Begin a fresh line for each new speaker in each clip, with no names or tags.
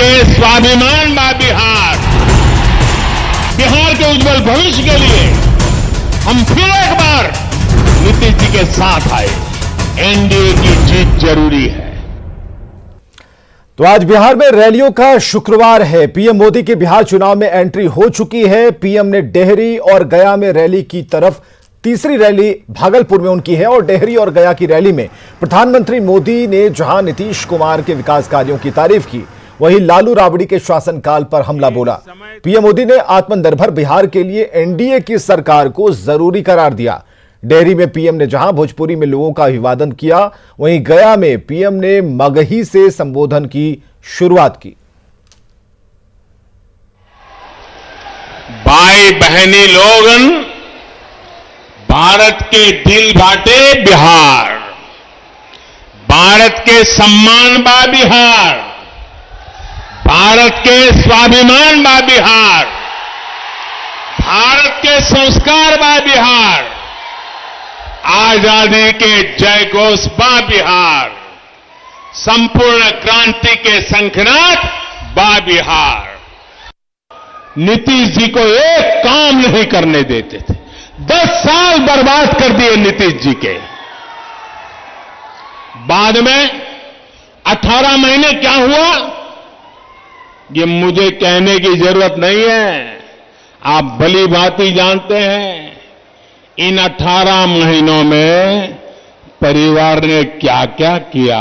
के स्वाभिमान बा बिहार, बिहार के उज्जवल भविष्य के लिए हम फिर एक बार नीतीश जी के साथ आए। एनडीए की जीत जरूरी है।
तो आज बिहार में रैलियों का शुक्रवार है। पीएम मोदी के बिहार चुनाव में एंट्री हो चुकी है। पीएम ने डेहरी और गया में रैली की तरफ, तीसरी रैली भागलपुर में उनकी है और डेहरी और गया की रैली में प्रधानमंत्री मोदी ने जहां नीतीश कुमार के विकास कार्यों की तारीफ की, वहीं लालू राबड़ी के शासनकाल पर हमला बोला। पीएम मोदी ने आत्मनिर्भर बिहार के लिए एनडीए की सरकार को जरूरी करार दिया। डेहरी में पीएम ने जहां भोजपुरी में लोगों का अभिवादन किया, वहीं गया में पीएम ने मगही से संबोधन की शुरुआत की।
भाई बहनी लोगन, भारत के दिल बाटे बिहार, भारत के सम्मान बा बिहार, भारत के स्वाभिमान बा बिहार, भारत के संस्कार बा बिहार, आजादी के जय घोष बा बिहार, संपूर्ण क्रांति के शंखनाद बा बिहार। नीतीश जी को एक काम नहीं करने देते थे। 10 साल बर्बाद कर दिए नीतीश जी के। बाद में 18 महीने क्या हुआ, ये मुझे कहने की जरूरत नहीं है, आप भली भांति जानते हैं। इन 18 महीनों में परिवार ने क्या क्या किया,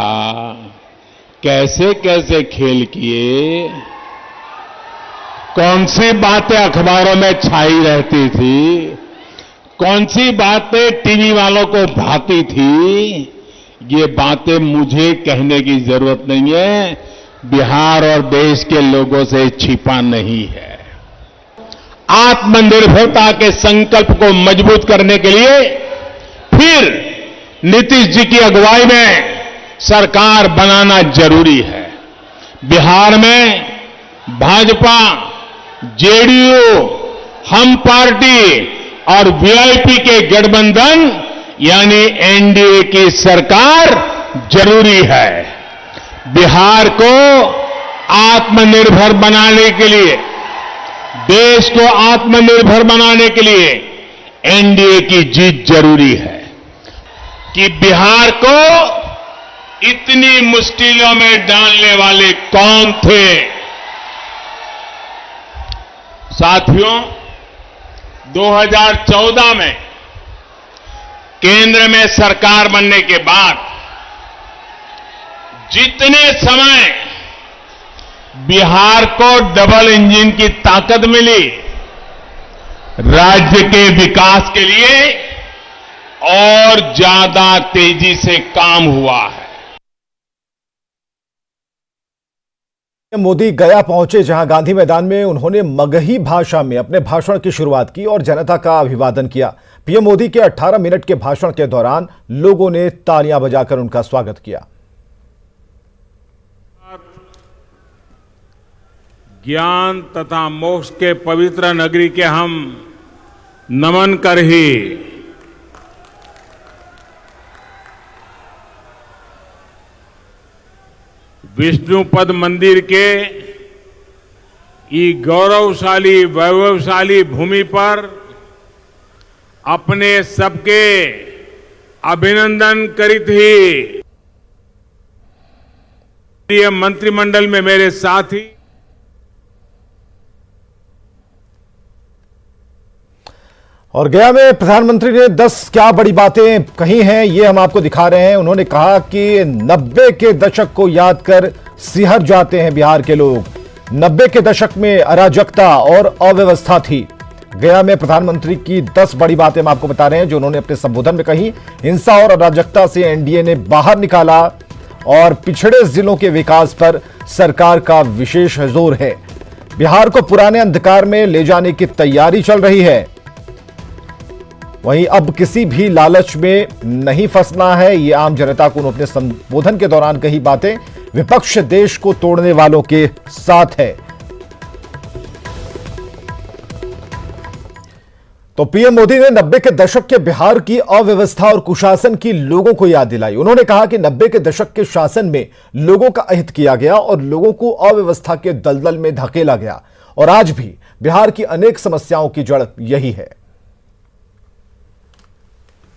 कैसे कैसे खेल किए, कौन सी बातें अखबारों में छाई रहती थी, कौन सी बातें टीवी वालों को भाती थी, ये बातें मुझे कहने की जरूरत नहीं है, बिहार और देश के लोगों से छिपा नहीं है। आत्मनिर्भरता के संकल्प को मजबूत करने के लिए फिर नीतीश जी की अगुवाई में सरकार बनाना जरूरी है। बिहार में भाजपा, जेडीयू, हम पार्टी और वीआईपी के गठबंधन यानी एनडीए की सरकार जरूरी है। बिहार को आत्मनिर्भर बनाने के लिए, देश को आत्मनिर्भर बनाने के लिए एनडीए की जीत जरूरी है। कि बिहार को इतनी मुश्किलों में डालने वाले कौन थे? साथियों, 2014 में केंद्र में सरकार बनने के बाद जितने समय बिहार को डबल इंजन की ताकत मिली, राज्य के विकास के लिए और ज्यादा तेजी से काम हुआ है।
मोदी गया पहुंचे, जहां गांधी मैदान में उन्होंने मगही भाषा में अपने भाषण की शुरुआत की और जनता का अभिवादन किया। पीएम मोदी के 18 मिनट के भाषण के दौरान लोगों ने तालियां बजाकर उनका स्वागत किया।
ज्ञान तथा मोक्ष के पवित्र नगरी के हम नमन कर ही विष्णुपद मंदिर के ई गौरवशाली वैभवशाली भूमि पर अपने सबके अभिनंदन करित ही मंत्रिमंडल में मेरे साथी
और गया में प्रधानमंत्री ने 10 क्या बड़ी बातें कही हैं, ये हम आपको दिखा रहे हैं। उन्होंने कहा कि 90 के दशक को याद कर सिहर जाते हैं बिहार के लोग। 90 के दशक में अराजकता और अव्यवस्था थी। गया में प्रधानमंत्री की 10 बड़ी बातें हम आपको बता रहे हैं जो उन्होंने अपने संबोधन में कही। हिंसा और अराजकता से एनडीए ने बाहर निकाला और पिछड़े जिलों के विकास पर सरकार का विशेष जोर है। बिहार को पुराने अंधकार में ले जाने की तैयारी चल रही है। वहीं अब किसी भी लालच में नहीं फंसना है, ये आम जनता को अपने संबोधन के दौरान कही बातें। विपक्ष देश को तोड़ने वालों के साथ है। तो पीएम मोदी ने 90 के दशक के बिहार की अव्यवस्था और कुशासन की लोगों को याद दिलाई। उन्होंने कहा कि 90 के दशक के शासन में लोगों का अहित किया गया और लोगों को अव्यवस्था के दलदल में धकेला गया और आज भी बिहार की अनेक समस्याओं की जड़ यही है।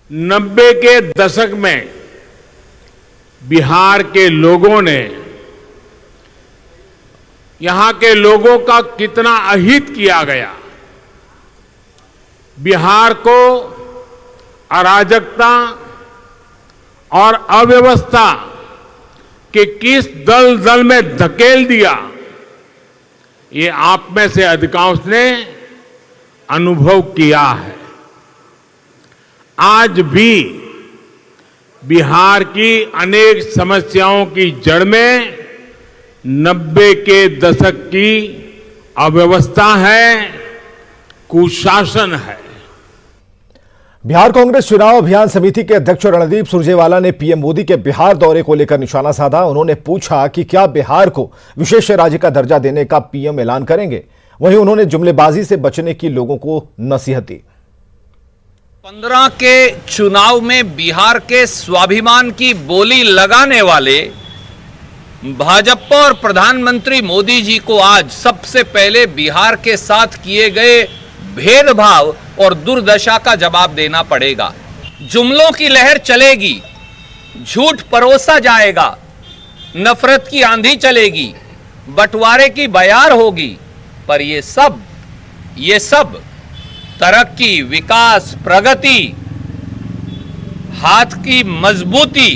90 के दशक में बिहार के लोगों ने यहां के लोगों का कितना अहित किया गया, बिहार को अराजकता और अव्यवस्था के किस दलदल में धकेल दिया, ये आप में से अधिकांश ने अनुभव किया है। आज भी बिहार की अनेक समस्याओं की जड़ में 90 के दशक की अव्यवस्था है, कुशासन है।
बिहार कांग्रेस चुनाव अभियान समिति के अध्यक्ष रणदीप सुरजेवाला ने पीएम मोदी के बिहार दौरे को लेकर निशाना साधा। उन्होंने पूछा कि क्या बिहार को विशेष राज्य का दर्जा देने का पीएम ऐलान करेंगे। वहीं उन्होंने जुमलेबाजी से बचने की लोगों को नसीहत दी।
15 के चुनाव में बिहार के स्वाभिमान की बोली लगाने वाले भाजपा और प्रधानमंत्री मोदी जी को आज सबसे पहले बिहार के साथ किए गए भेदभाव और दुर्दशा का जवाब देना पड़ेगा। जुमलों की लहर चलेगी, झूठ परोसा जाएगा, नफरत की आंधी चलेगी, बंटवारे की बयार होगी, पर ये सब तरक्की, विकास, प्रगति, हाथ की मजबूती,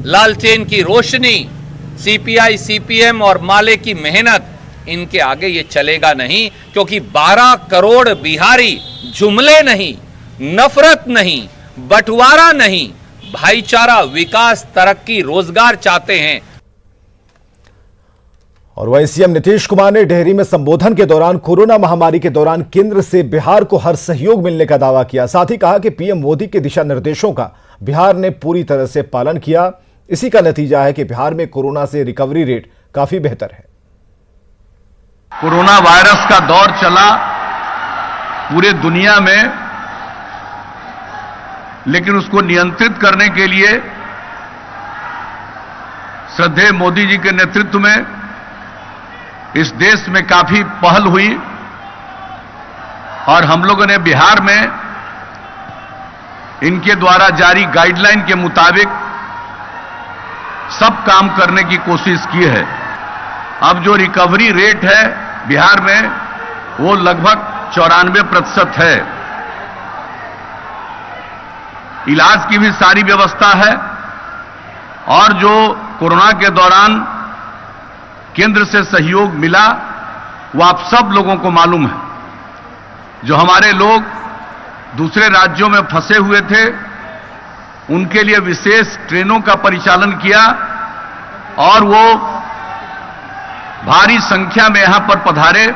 लालटेन की रोशनी, सीपीआई, सीपीएम और माले की मेहनत, इनके आगे ये चलेगा नहीं। क्योंकि 12 करोड़ बिहारी जुमले नहीं, नफरत नहीं, बंटवारा नहीं, भाईचारा, विकास, तरक्की, रोजगार चाहते हैं।
और वहीं सीएम नीतीश कुमार ने डेहरी में संबोधन के दौरान कोरोना महामारी के दौरान केंद्र से बिहार को हर सहयोग मिलने का दावा किया। साथ ही कहा कि पीएम मोदी के दिशा निर्देशों का बिहार ने पूरी तरह से पालन किया। इसी का नतीजा है कि बिहार में कोरोना से रिकवरी रेट काफी बेहतर है।
कोरोना वायरस का दौर चला पूरे दुनिया में, लेकिन उसको नियंत्रित करने के लिए श्रद्धेय मोदी जी के नेतृत्व में इस देश में काफी पहल हुई और हम लोगों ने बिहार में इनके द्वारा जारी गाइडलाइन के मुताबिक सब काम करने की कोशिश की है। अब जो रिकवरी रेट है बिहार में वो लगभग 94% है। इलाज की भी सारी व्यवस्था है और जो कोरोना के दौरान केंद्र से सहयोग मिला वो आप सब लोगों को मालूम है। जो हमारे लोग दूसरे राज्यों में फंसे हुए थे उनके लिए विशेष ट्रेनों का परिचालन किया और वो भारी संख्या में यहां पर पधारे।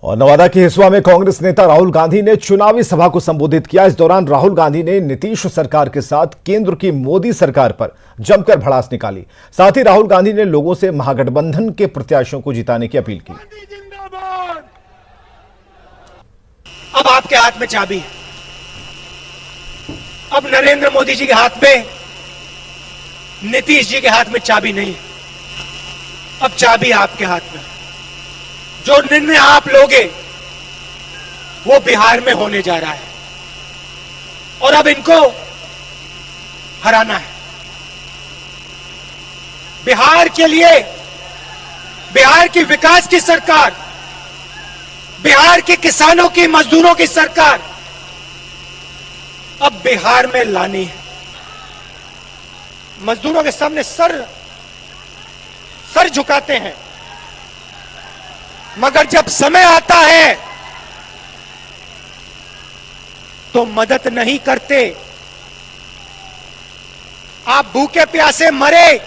और नवादा के हिसुआ में कांग्रेस नेता राहुल गांधी ने चुनावी सभा को संबोधित किया। इस दौरान राहुल गांधी ने नीतीश सरकार के साथ केंद्र की मोदी सरकार पर जमकर भड़ास निकाली। साथ ही राहुल गांधी ने लोगों से महागठबंधन के प्रत्याशियों को जिताने की अपील की।
अब आपके हाथ में चाबी है। अब नरेंद्र मोदी जी के हाथ में, नीतीश जी के हाथ में चाबी नहीं है। अब चाबी आपके हाथ में। जो निर्णय आप लोगे वो बिहार में होने जा रहा है और अब इनको हराना है। बिहार के लिए, बिहार की विकास की सरकार, बिहार के किसानों की, मजदूरों की सरकार अब बिहार में लानी है। मजदूरों के सामने सर झुकाते हैं, मगर जब समय आता है तो मदद नहीं करते। आप भूखे प्यासे मरे,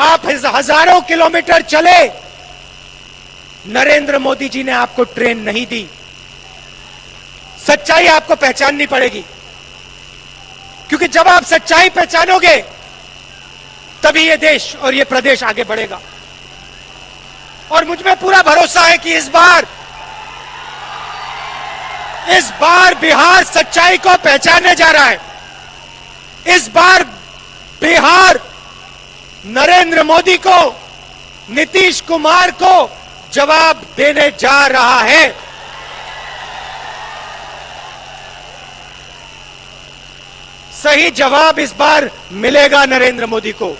आप हजारों किलोमीटर चले, नरेंद्र मोदी जी ने आपको ट्रेन नहीं दी। सच्चाई आपको पहचाननी पड़ेगी, क्योंकि जब आप सच्चाई पहचानोगे तभी ये देश और ये प्रदेश आगे बढ़ेगा। और मुझ में पूरा भरोसा है कि इस बार इस बार बिहार सच्चाई को पहचानने जा रहा है। इस बार बिहार नरेंद्र मोदी को, नीतीश कुमार को जवाब देने जा रहा है। सही जवाब इस बार मिलेगा नरेंद्र मोदी को।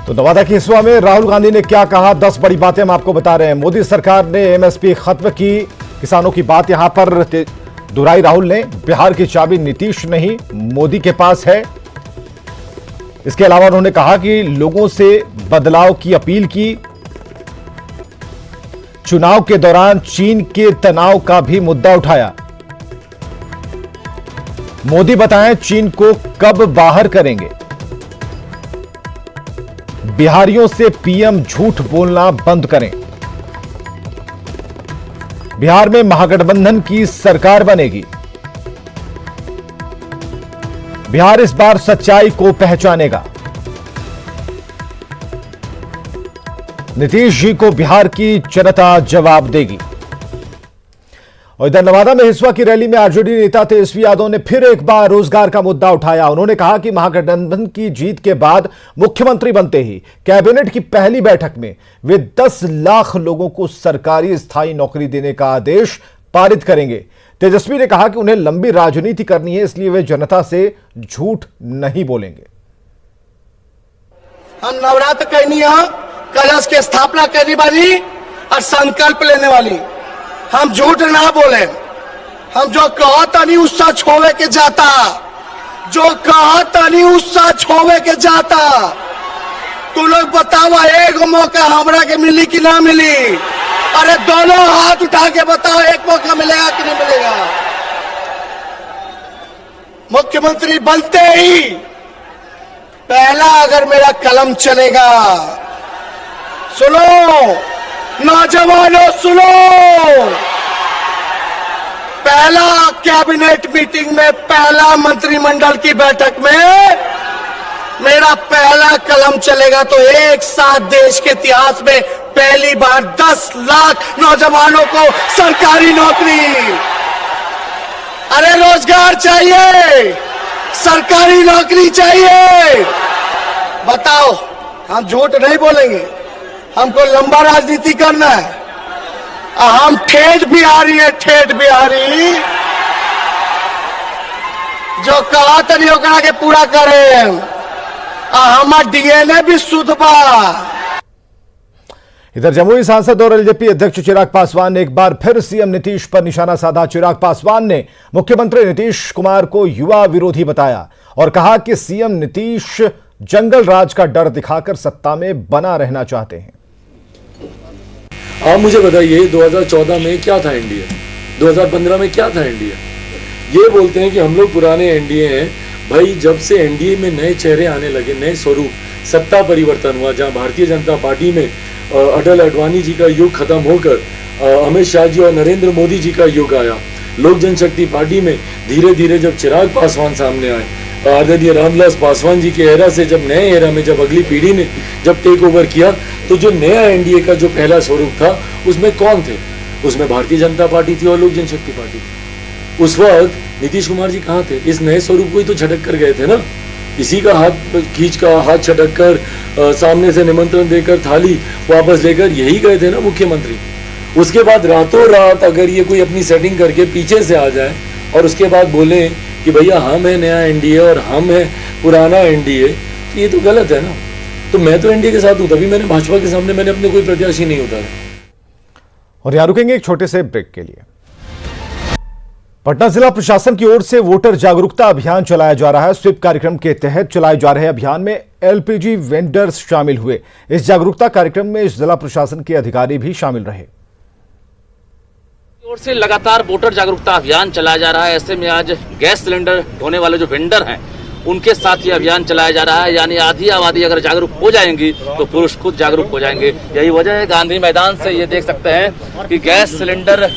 तो नवादा की हिस्सा में राहुल गांधी ने क्या कहा, 10 बड़ी बातें हम आपको बता रहे हैं। मोदी सरकार ने एमएसपी खत्म की, किसानों की बात यहां पर दोहराई राहुल ने। बिहार की चाबी नीतीश नहीं मोदी के पास है। इसके अलावा उन्होंने कहा कि लोगों से बदलाव की अपील की। चुनाव के दौरान चीन के तनाव का भी मुद्दा उठाया। मोदी बताएं चीन को कब बाहर करेंगे। बिहारियों से पीएम झूठ बोलना बंद करें। बिहार में महागठबंधन की सरकार बनेगी। बिहार इस बार सच्चाई को पहचानेगा। नीतीश जी को बिहार की जनता जवाब देगी। और इधर नवादा में हिस्सा की रैली में आरजेडी नेता तेजस्वी यादव ने फिर एक बार रोजगार का मुद्दा उठाया। उन्होंने कहा कि महागठबंधन की जीत के बाद मुख्यमंत्री बनते ही कैबिनेट की पहली बैठक में वे 10 लाख लोगों को सरकारी स्थायी नौकरी देने का आदेश पारित करेंगे। तेजस्वी ने कहा कि उन्हें लंबी राजनीति करनी है, इसलिए वे जनता से झूठ नहीं बोलेंगे।
हम नवरात्र कहनी है, कलश की स्थापना करने वाली और संकल्प लेने वाली। हम झूठ ना बोले। हम जो कहता नहीं उस सच होवे के जाता, जो कहता नहीं उस सच होवे के जाता। तू लोग बताओ एक मौका हमरा के मिली कि ना मिली? अरे दोनों हाथ उठा के बताओ एक मौका मिलेगा कि नहीं मिलेगा? मुख्यमंत्री बनते ही पहला अगर मेरा कलम चलेगा, सुनो नौजवानों सुनो, पहला कैबिनेट मीटिंग में, पहला मंत्रिमंडल की बैठक में मेरा पहला कलम चलेगा तो एक साथ देश के इतिहास में पहली बार 10 लाख नौजवानों को सरकारी नौकरी। अरे रोजगार चाहिए, सरकारी नौकरी चाहिए। बताओ, हम झूठ नहीं बोलेंगे। हमको लंबा राजनीति करना है। हम ठेठ बिहारी है, ठेठ बिहारी जो कहा तरी ओकरा के पूरा करे। हमार डीएनए भी शुद्ध बा।
इधर जमुई सांसद और एलजेपी अध्यक्ष चिराग पासवान ने एक बार फिर सीएम नीतीश पर निशाना साधा। चिराग पासवान ने मुख्यमंत्री नीतीश कुमार को युवा विरोधी बताया और कहा कि सीएम नीतीश जंगल राज का डर दिखाकर सत्ता में बना रहना चाहते हैं।
आप मुझे बताइए 2014 में क्या था एनडीए, 2015 में क्या था एनडीए? ये बोलते हैं कि हम लोग पुराने एनडीए हैं। भाई जब से एनडीए में नए चेहरे आने लगे, नए स्वरूप, सत्ता परिवर्तन हुआ, जहां भारतीय जनता पार्टी में अटल आडवाणी जी का युग खत्म होकर अमित शाह जी और नरेंद्र मोदी जी का युग आया। लोक जनशक्ति पार्टी में धीरे धीरे जब चिराग पासवान सामने आए, आदरणीय रामविलास पासवान जी के एरा से जब नए एरा में जब अगली पीढ़ी ने जब टेक ओवर किया, तो जो नया एनडीए का जो पहला स्वरूप था उसमें कौन थे? उसमें भारतीय जनता पार्टी थी और लोक जनशक्ति पार्टी थी। उस वक्त नीतीश कुमार जी कहाँ थे? इस नए स्वरूप को ही तो झटक कर गए थे ना। इसी का हाथ खींच का, हाथ छटक कर, सामने से निमंत्रण देकर थाली वापस लेकर यही गए थे ना मुख्यमंत्री। उसके बाद रातों रात अगर ये कोई अपनी सेटिंग करके पीछे से आ जाए और उसके बाद बोले कि भैया हम है नया एनडीए और हम है पुराना एनडीए, तो ये तो गलत है ना। तो मैं तो एनडीए के साथ हूं, तभी मैंने भाजपा के सामने मैंने अपने कोई प्रत्याशी नहीं उतारा।
और यहां रुकेंगे एक छोटे से ब्रेक के लिए। पटना जिला प्रशासन की ओर से वोटर जागरूकता अभियान चलाया जा रहा है। स्वीप कार्यक्रम के तहत चलाए जा रहे अभियान में एलपीजी वेंडर्स शामिल हुए। इस जागरूकता कार्यक्रम में जिला प्रशासन के अधिकारी भी शामिल रहे।
ओर से लगातार वोटर जागरूकता अभियान चलाया जा रहा है। ऐसे में आज गैस सिलेंडर ढोने वाले जो वेंडर हैं उनके साथ ये अभियान चलाया जा रहा है। यानी आधी आबादी अगर जागरूक हो जाएंगी तो पुरुष खुद जागरूक हो जाएंगे। यही वजह है गांधी मैदान से ये देख सकते हैं कि गैस सिलेंडर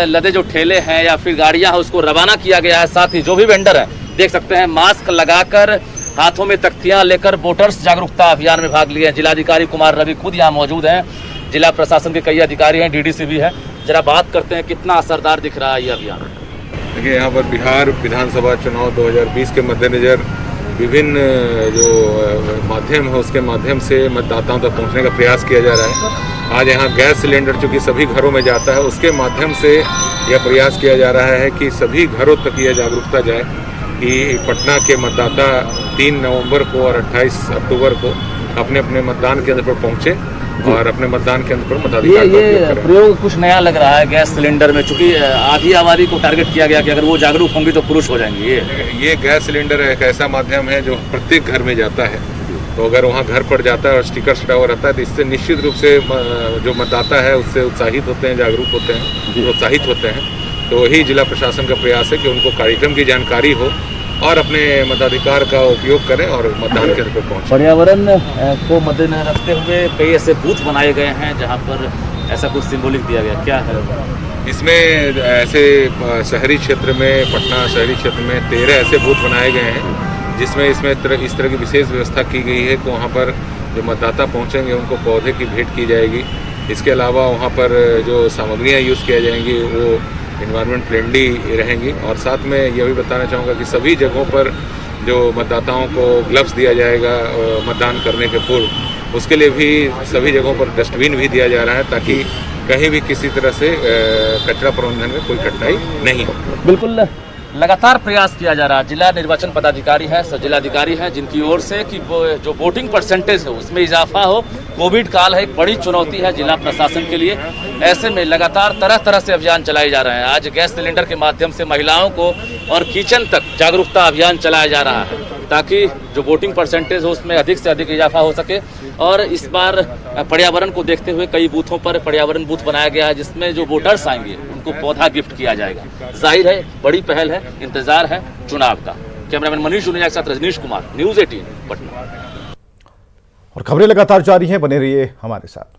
लदे जो ठेले हैं या फिर गाड़ियां हैं उसको रवाना किया गया है। साथ ही जो भी वेंडर हैं देख सकते हैं मास्क लगाकर, हाथों में तख्तियां लेकर वोटर्स जागरूकता अभियान में भाग लिए हैं। जिलाधिकारी कुमार रवि खुद यहाँ मौजूद हैं। जिला प्रशासन के कई अधिकारी हैं, डीडीसी भी है। जरा बात करते हैं कितना असरदार दिख रहा है ये अभियान।
देखिए, यहाँ पर बिहार विधानसभा चुनाव 2020 के मद्देनजर विभिन्न जो माध्यम है उसके माध्यम से मतदाताओं तक पहुँचने का प्रयास किया जा रहा है। आज यहाँ गैस सिलेंडर चूँकि सभी घरों में जाता है, उसके माध्यम से यह प्रयास किया जा रहा है कि सभी घरों तक यह जागरूकता जाए कि पटना के मतदाता 3 नवंबर को और 28 अक्टूबर को अपने अपने मतदान केंद्र पर पहुँचे और अपने मतदान केंद्र पर मताधिकार का उपयोग करें।
प्रयोग कुछ नया लग रहा है गैस सिलेंडर में, चूंकि आधी आबादी को टारगेट किया गया कि अगर वो जागरूक होंगी तो पुरुष हो जाएंगे।
ये गैस सिलेंडर एक ऐसा माध्यम है जो प्रत्येक घर में जाता है, तो अगर वहाँ घर पर जाता है और स्टिकर सटा हुआ रहता है तो इससे निश्चित रूप से जो मतदाता है उससे उत्साहित होते हैं, जागरूक होते हैं, प्रोत्साहित होते हैं। तो वही जिला प्रशासन का प्रयास है कि उनको कार्यक्रम की जानकारी हो और अपने मताधिकार का उपयोग करें और मतदान केंद्र पर पहुंचें।
पर्यावरण को मद्देनजर रखते हुए कई ऐसे बूथ बनाए गए हैं जहां पर ऐसा कुछ सिंबॉलिक दिया गया, क्या है
इसमें? ऐसे शहरी क्षेत्र में, पटना शहरी क्षेत्र में 13 ऐसे बूथ बनाए गए हैं जिसमें इस तरह की विशेष व्यवस्था की गई है कि वहाँ पर जो मतदाता पहुँचेंगे उनको पौधे की भेंट की जाएगी। इसके अलावा वहाँ पर जो सामग्रियाँ यूज़ किया जाएंगी वो इन्वायरमेंट फ्रेंडली रहेंगी। और साथ में यह भी बताना चाहूँगा कि सभी जगहों पर जो मतदाताओं को ग्लव्स दिया जाएगा मतदान करने के पूर्व, उसके लिए भी सभी जगहों पर डस्टबिन भी दिया जा रहा है ताकि कहीं भी किसी तरह से कचरा प्रबंधन में कोई कठिनाई नहीं हो।
बिल्कुल लगातार प्रयास किया जा रहा है। जिला निर्वाचन पदाधिकारी है, जिलाधिकारी हैं, जिनकी ओर से कि जो वोटिंग परसेंटेज है उसमें इजाफा हो। कोविड काल है, एक बड़ी चुनौती है जिला प्रशासन के लिए। ऐसे में लगातार तरह तरह से अभियान चलाए जा रहे हैं। आज गैस सिलेंडर के माध्यम से महिलाओं को और किचन तक जागरूकता अभियान चलाया जा रहा है ताकि जो वोटिंग परसेंटेज हो उसमें अधिक से अधिक इजाफा हो सके। और इस बार पर्यावरण को देखते हुए कई बूथों पर पर्यावरण बूथ बनाया गया है जिसमें जो वोटर्स आएंगे उनको पौधा गिफ्ट किया जाएगा। जाहिर है बड़ी पहल है, इंतजार है चुनाव का। कैमरामैन मनीष जुनेजा के साथ रजनीश कुमार, न्यूज़ 18 पटना।
और खबरें लगातार जारी हैं, बने रहिए हमारे साथ।